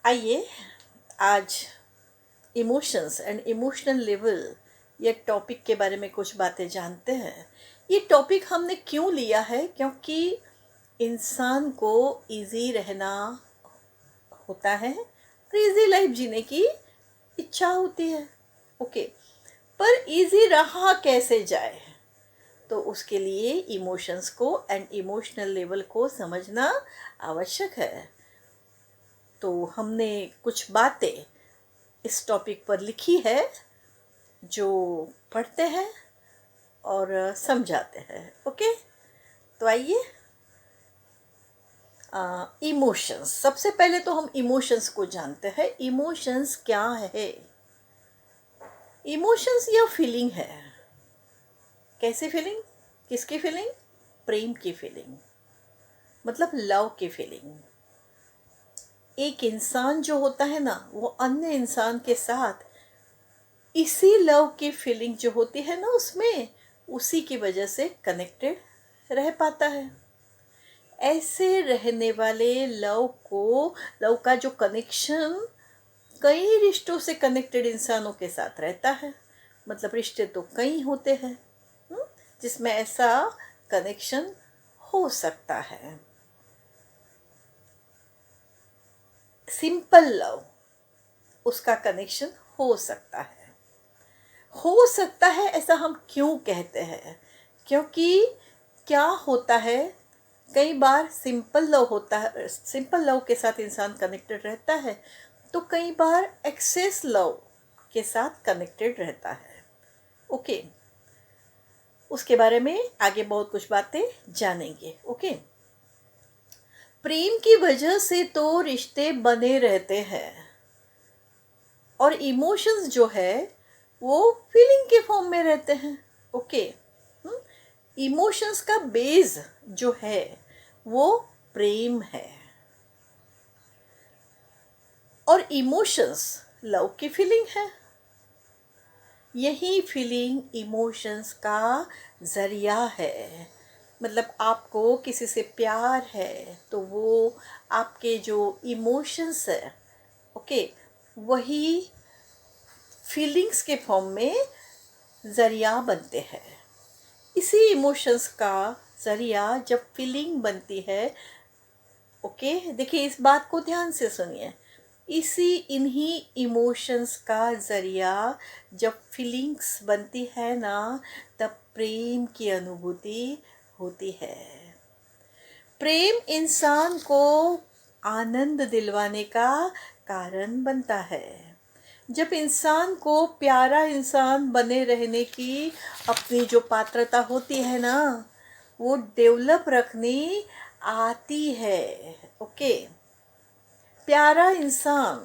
आइए आज emotions and emotional level ये टॉपिक के बारे में कुछ बातें जानते हैं। ये टॉपिक हमने क्यों लिया है? क्योंकि इंसान को इजी रहना होता है और इजी लाइफ जीने की इच्छा होती है। ओके, पर इजी रहा कैसे जाए? तो उसके लिए इमोशंस को एंड इमोशनल लेवल को समझना आवश्यक है। तो हमने कुछ बातें इस टॉपिक पर लिखी है जो पढ़ते हैं और समझाते हैं। ओके, तो आइए इमोशंस। सबसे पहले तो हम इमोशंस को जानते हैं। इमोशंस क्या है? इमोशंस या फीलिंग है। कैसी फीलिंग? किसकी फीलिंग? प्रेम की फीलिंग, मतलब लव की फीलिंग। एक इंसान जो होता है ना, वो अन्य इंसान के साथ इसी लव की फीलिंग जो होती है ना, उसमें उसी की वजह से कनेक्टेड रह पाता है। ऐसे रहने वाले लव का जो कनेक्शन कई रिश्तों से कनेक्टेड इंसानों के साथ रहता है। मतलब रिश्ते तो कई होते हैं जिसमें ऐसा कनेक्शन हो सकता है। सिंपल लव, उसका कनेक्शन हो सकता है। ऐसा हम क्यों कहते हैं? क्योंकि क्या होता है, कई बार सिंपल लव होता है, सिंपल लव के साथ इंसान कनेक्टेड रहता है, तो कई बार एक्सेस लव के साथ कनेक्टेड रहता है। ओके, उसके बारे में आगे बहुत कुछ बातें जानेंगे। ओके, प्रेम की वजह से तो रिश्ते बने रहते हैं और इमोशंस जो है वो फीलिंग के फॉर्म में रहते हैं। ओके, इमोशंस का बेस जो है वो प्रेम है और इमोशंस लव की फीलिंग है। यही फीलिंग इमोशंस का जरिया है। मतलब आपको किसी से प्यार है तो वो आपके जो इमोशंस है, ओके, वही फीलिंग्स के फॉर्म में जरिया बनते हैं। इसी इमोशंस का जरिया जब फीलिंग बनती है, ओके, देखिए इस बात को ध्यान से सुनिए। इन्हीं इमोशंस का जरिया जब फीलिंग्स बनती है ना, तब प्रेम की अनुभूति होती है। प्रेम इंसान को आनंद दिलवाने का कारण बनता है। जब इंसान को प्यारा इंसान बने रहने की अपनी जो पात्रता होती है ना, वो डेवलप रखनी आती है। ओके, प्यारा इंसान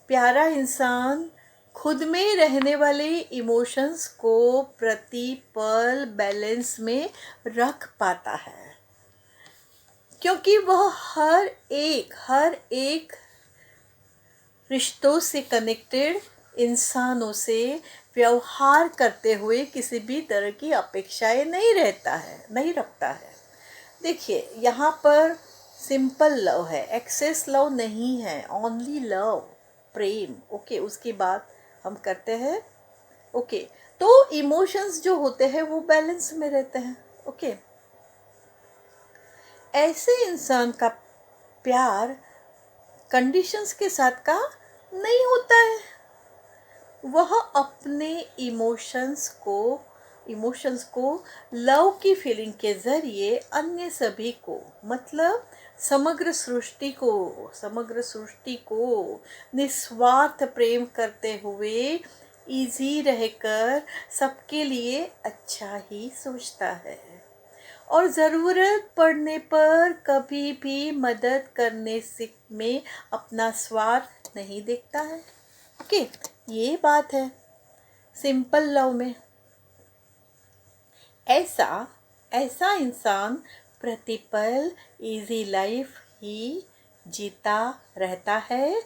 प्यारा इंसान खुद में रहने वाले इमोशंस को प्रतिपल बैलेंस में रख पाता है, क्योंकि वह हर एक रिश्तों से कनेक्टेड इंसानों से व्यवहार करते हुए किसी भी तरह की अपेक्षाएं नहीं रखता है। देखिए यहाँ पर सिंपल लव है, एक्सेस लव नहीं है, ओनली लव, प्रेम। ओके, उसकी बात हम करते हैं। ओके, तो इमोशंस जो होते हैं वो बैलेंस में रहते हैं। ओके, ऐसे इंसान का प्यार कंडीशंस के साथ का नहीं होता है। वह अपने इमोशंस को लव की फीलिंग के जरिए अन्य सभी को, मतलब समग्र सृष्टि को निस्वार्थ प्रेम करते हुए इजी रहकर सबके लिए अच्छा ही सोचता है और ज़रूरत पड़ने पर कभी भी मदद करने से में अपना स्वार्थ नहीं देखता है। ओके, ये बात है सिंपल लव में। ऐसा ऐसा इंसान प्रतिपल इजी लाइफ ही जीता रहता है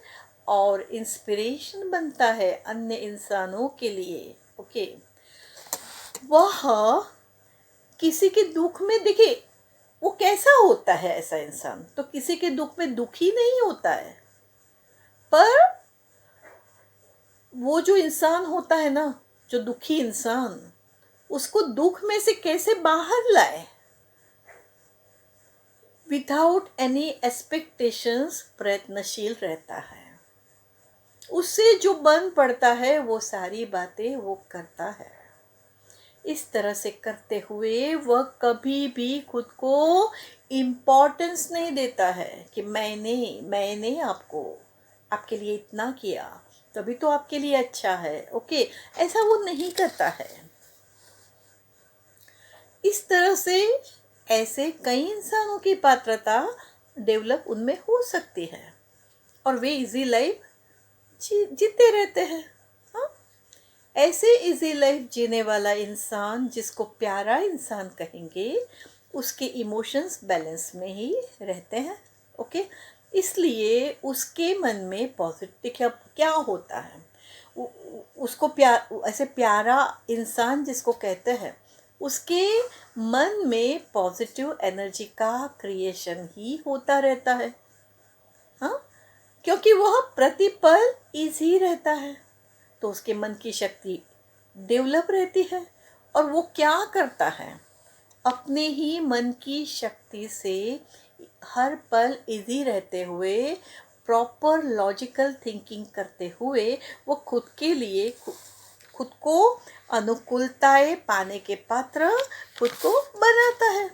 और इंस्पिरेशन बनता है अन्य इंसानों के लिए। ओके, वह किसी के दुख में, देखिए वो कैसा होता है ऐसा इंसान? तो किसी के दुख में दुखी नहीं होता है, पर वो जो इंसान होता है ना, जो दुखी इंसान, उसको दुख में से कैसे बाहर लाए? विदाउट एनी एक्सपेक्टेशंस प्रयत्नशील रहता है। उससे जो बन पड़ता है वो सारी बातें वो करता है। इस तरह से करते हुए वह कभी भी खुद को इम्पोर्टेंस नहीं देता है कि मैंने आपको आपके लिए इतना किया, तभी तो आपके लिए अच्छा है। ओके, ऐसा वो नहीं करता है। इस तरह से ऐसे कई इंसानों की पात्रता डेवलप उनमें हो सकती है और वे इजी लाइफ जीते रहते हैं। हाँ, ऐसे इजी लाइफ जीने वाला इंसान, जिसको प्यारा इंसान कहेंगे, उसके इमोशंस बैलेंस में ही रहते हैं। ओके, इसलिए उसके मन में पॉजिटिव क्या क्या होता है, उसको प्यार, ऐसे प्यारा इंसान जिसको कहते हैं, उसके मन में पॉजिटिव एनर्जी का क्रिएशन ही होता रहता है। हाँ, क्योंकि वह प्रतिपल इजी रहता है, तो उसके मन की शक्ति डेवलप रहती है। और वो क्या करता है, अपने ही मन की शक्ति से हर पल इजी रहते हुए, प्रॉपर लॉजिकल थिंकिंग करते हुए, वो खुद के लिए खुद को अनुकूलताएं पाने के पात्र खुद को बनाता है,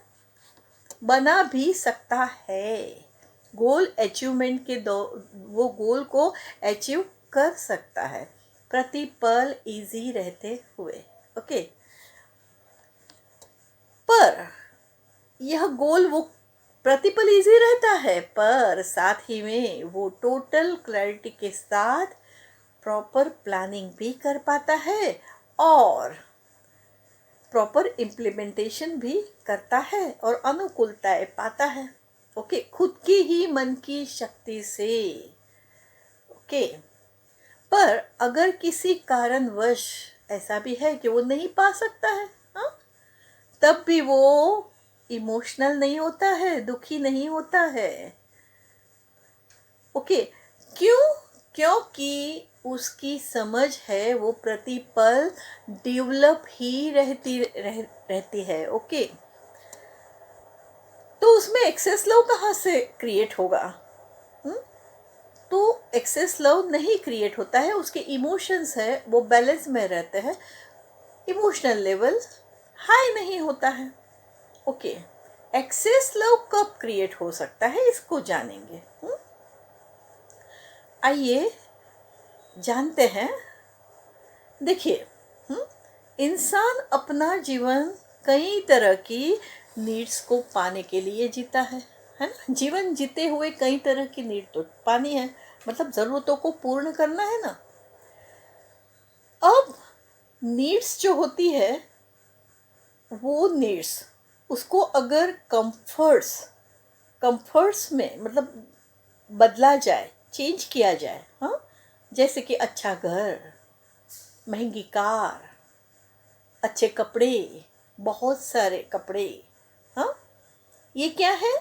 बना भी सकता है। गोल अचीवमेंट के दो वो गोल को अचीव कर सकता है प्रतिपल इजी रहते हुए। ओके, पर यह गोल वो प्रतिपल इजी रहता है, पर साथ ही में वो टोटल क्लैरिटी के साथ प्रॉपर प्लानिंग भी कर पाता है और प्रॉपर इम्प्लीमेंटेशन भी करता है और अनुकूलताएं पाता है। ओके, खुद की ही मन की शक्ति से। ओके, पर अगर किसी कारणवश ऐसा भी है कि वो नहीं पा सकता है, हाँ, तब भी वो इमोशनल नहीं होता है, दुखी नहीं होता है। ओके, क्यों? क्योंकि उसकी समझ है वो प्रतिपल डेवलप ही रहती है। ओके, तो उसमें एक्सेस लव कहाँ से क्रिएट होगा? तो एक्सेस लव नहीं क्रिएट होता है, उसके इमोशंस है वो बैलेंस में रहते हैं, इमोशनल लेवल हाई नहीं होता है। ओके, एक्सेस लव कब क्रिएट हो सकता है, इसको जानेंगे। आइए जानते हैं। देखिए, इंसान अपना जीवन कई तरह की नीड्स को पाने के लिए जीता है ना। जीवन जीते हुए कई तरह की नीड तो पानी है, मतलब ज़रूरतों को पूर्ण करना है ना। अब नीड्स जो होती है, वो नीड्स उसको अगर कंफर्ट्स में मतलब बदला जाए, चेंज किया जाए, हाँ, जैसे कि अच्छा घर, महंगी कार, अच्छे कपड़े, बहुत सारे कपड़े, हाँ, ये क्या है?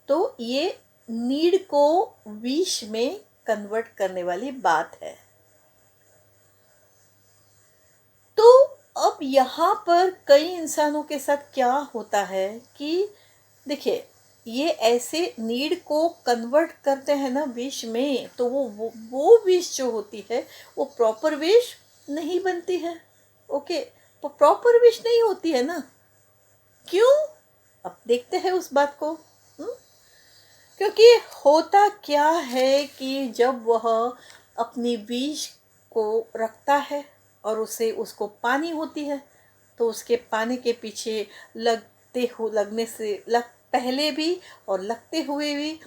तो ये नीड को विश में कन्वर्ट करने वाली बात है। तो अब यहाँ पर कई इंसानों के साथ क्या होता है कि देखिए, ये ऐसे नीड को कन्वर्ट करते हैं ना विश में, तो वो विश जो होती है वो प्रॉपर विश नहीं बनती है। ओके, तो प्रॉपर विश नहीं होती है ना। क्यों? अब देखते हैं उस बात को। हुँ? क्योंकि होता क्या है कि जब वह अपनी विश को रखता है और उसे उसको पानी होती है, तो उसके पाने के पीछे लगने से पहले भी और लगते हुए भी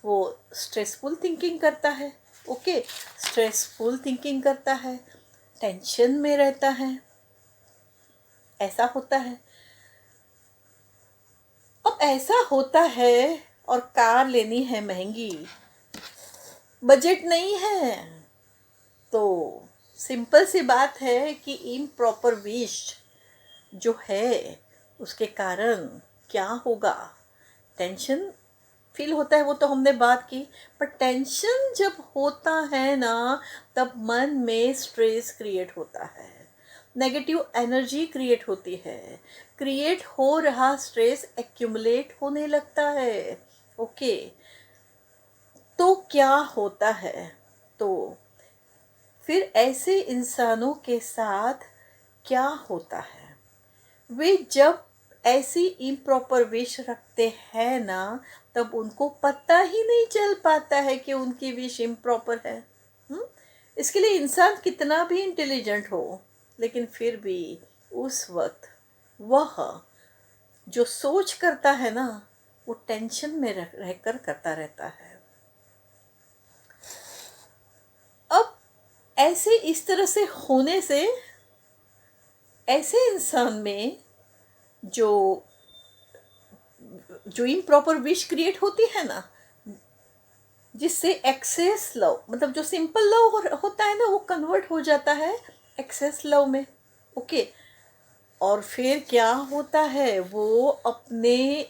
वो स्ट्रेसफुल थिंकिंग करता है। ओके, स्ट्रेसफुल थिंकिंग करता है, टेंशन में रहता है, ऐसा होता है। अब ऐसा होता है और कार लेनी है महंगी, बजट नहीं है, तो सिंपल सी बात है कि इम्प्रॉपर विश जो है उसके कारण क्या होगा? टेंशन फील होता है वो तो हमने बात की, पर टेंशन जब होता है ना तब मन में स्ट्रेस क्रिएट होता है, नेगेटिव एनर्जी क्रिएट होती है, क्रिएट हो रहा स्ट्रेस एक्यूमुलेट होने लगता है। ओके, तो क्या होता है, तो फिर ऐसे इंसानों के साथ क्या होता है, वे जब ऐसी इम्प्रॉपर विश रखते हैं ना तब उनको पता ही नहीं चल पाता है कि उनकी विश इम्प्रॉपर है। हुँ? इसके लिए इंसान कितना भी इंटेलिजेंट हो लेकिन फिर भी उस वक्त वह जो सोच करता है ना वो टेंशन में रहकर करता रहता है। अब ऐसे इस तरह से होने से ऐसे इंसान में जो जो इम्प्रॉपर विश क्रिएट होती है ना, जिससे एक्सेस लव, मतलब जो सिंपल लव होता है ना वो कन्वर्ट हो जाता है एक्सेस लव में। ओके, और फिर क्या होता है, वो अपने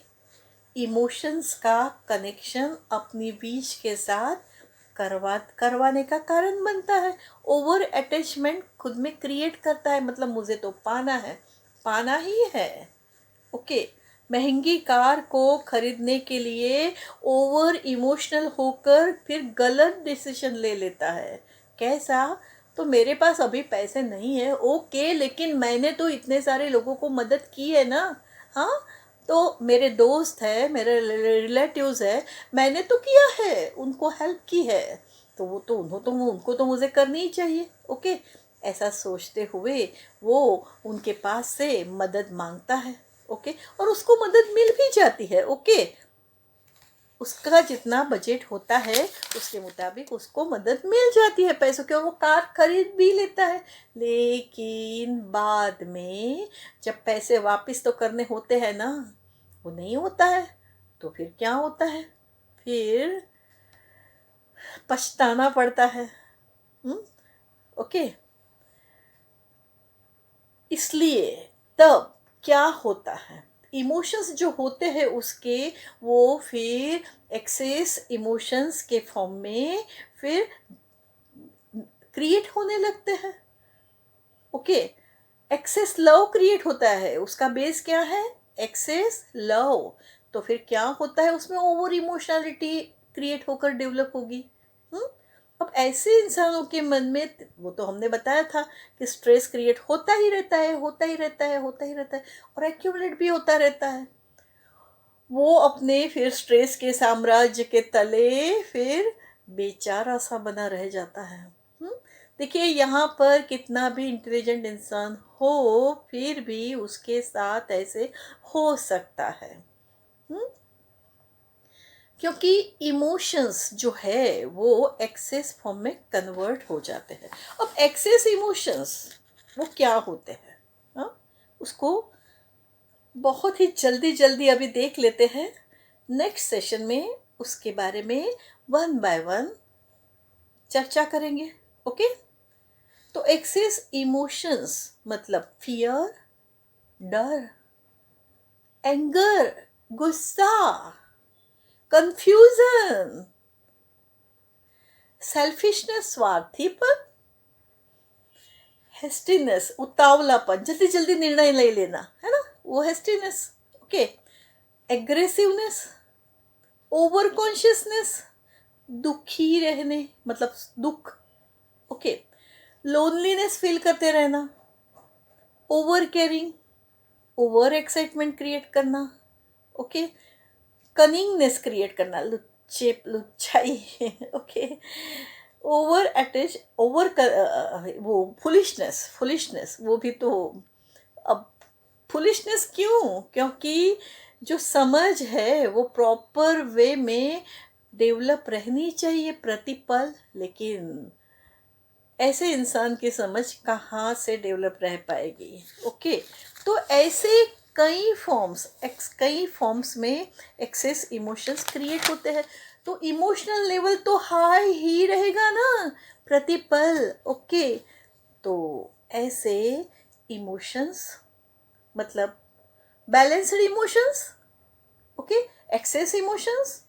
इमोशंस का कनेक्शन अपनी विश के साथ करवाने का कारण बनता है। ओवर अटैचमेंट खुद में क्रिएट करता है, मतलब मुझे तो पाना ही है। ओके, महंगी कार को खरीदने के लिए ओवर इमोशनल होकर फिर गलत डिसीजन ले लेता है। कैसा, तो मेरे पास अभी पैसे नहीं है, ओके, लेकिन मैंने तो इतने सारे लोगों को मदद की है ना। हाँ, तो मेरे दोस्त है, मेरे रिलेटिव्स है, मैंने तो किया है, उनको हेल्प की है, तो वो तो उनको तो मुझे करनी ही चाहिए। ओके, ऐसा सोचते हुए वो उनके पास से मदद मांगता है। ओके, और उसको मदद मिल भी जाती है। ओके, उसका जितना बजट होता है उसके मुताबिक उसको मदद मिल जाती है पैसों की, और वो कार खरीद भी लेता है। लेकिन बाद में जब पैसे वापस तो करने होते हैं ना, वो नहीं होता है, तो फिर क्या होता है, फिर पछताना पड़ता है। ओके, इसलिए तब क्या होता है, इमोशंस जो होते हैं उसके, वो फिर एक्सेस इमोशंस के फॉर्म में फिर क्रिएट होने लगते हैं। ओके, एक्सेस लव क्रिएट होता है, उसका बेस क्या है, एक्सेस लव। तो फिर क्या होता है, उसमें ओवर इमोशनलिटी क्रिएट होकर डेवलप होगी। हम्म अब ऐसे इंसानों के मन में, वो तो हमने बताया था कि स्ट्रेस क्रिएट होता ही रहता है, होता ही रहता है, होता ही रहता है, और एक्यूमुलेट भी होता रहता है। वो अपने फिर स्ट्रेस के साम्राज्य के तले फिर बेचारा सा बना रह जाता है। हम्म? देखिए, यहाँ पर कितना भी इंटेलिजेंट इंसान हो फिर भी उसके साथ ऐसे हो सकता है। हम्म? क्योंकि इमोशंस जो है वो एक्सेस फॉर्म में कन्वर्ट हो जाते हैं। अब एक्सेस इमोशंस वो क्या होते हैं, हाँ, उसको बहुत ही जल्दी जल्दी अभी देख लेते हैं। नेक्स्ट सेशन में उसके बारे में वन बाय वन चर्चा करेंगे। ओके, तो एक्सेस इमोशंस मतलब फियर, डर, एंगर, गुस्सा, कंफ्यूजन, सेल्फिशनेस स्वार्थीपन, हेस्टीनेस उतावलापन, जल्दी जल्दी निर्णय ले लेना है ना, वो हेस्टीनेस। ओके, एग्रेसिवनेस, ओवर कॉन्शियसनेस, दुखी रहने मतलब दुख। ओके, लोनलीनेस फील करते रहना, over caring, over excitement create करना। ओके, कनिंगनेस क्रिएट करना, लुच्चाई। ओके, ओवर अटैच, वो फुलिशनेस वो भी तो। अब फुलिशनेस क्यों, क्योंकि जो समझ है वो प्रॉपर वे में डेवलप रहनी चाहिए प्रतिपल, लेकिन ऐसे इंसान की समझ कहाँ से डेवलप रह पाएगी। ओके, तो ऐसे कई फॉर्म्स में एक्सेस इमोशंस क्रिएट होते हैं, तो इमोशनल लेवल तो हाई ही रहेगा ना प्रतिपल। ओके, तो ऐसे इमोशंस मतलब balanced emotions. Okay. Excess emotions,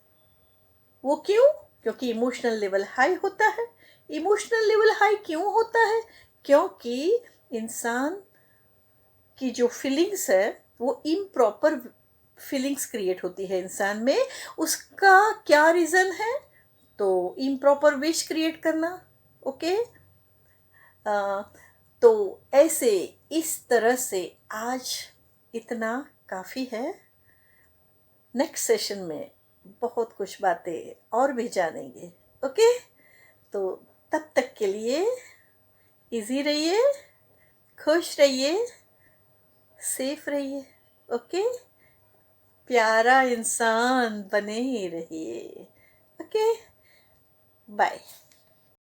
वो क्यों? क्योंकि इमोशनल लेवल हाई होता है। इमोशनल लेवल हाई क्यों होता है? क्योंकि इंसान की जो फीलिंग्स है वो इम्प्रॉपर फीलिंग्स क्रिएट होती है इंसान में। उसका क्या रीज़न है? तो इम्प्रॉपर विश क्रिएट करना। ओके। तो ऐसे इस तरह से आज इतना काफ़ी है। नेक्स्ट सेशन में बहुत कुछ बातें और भी जानेंगे। ओके। तो तब तक के लिए इजी रहिए, खुश रहिए, सेफ रहिए। ओके। प्यारा इंसान बने ही रहिए। ओके। बाय।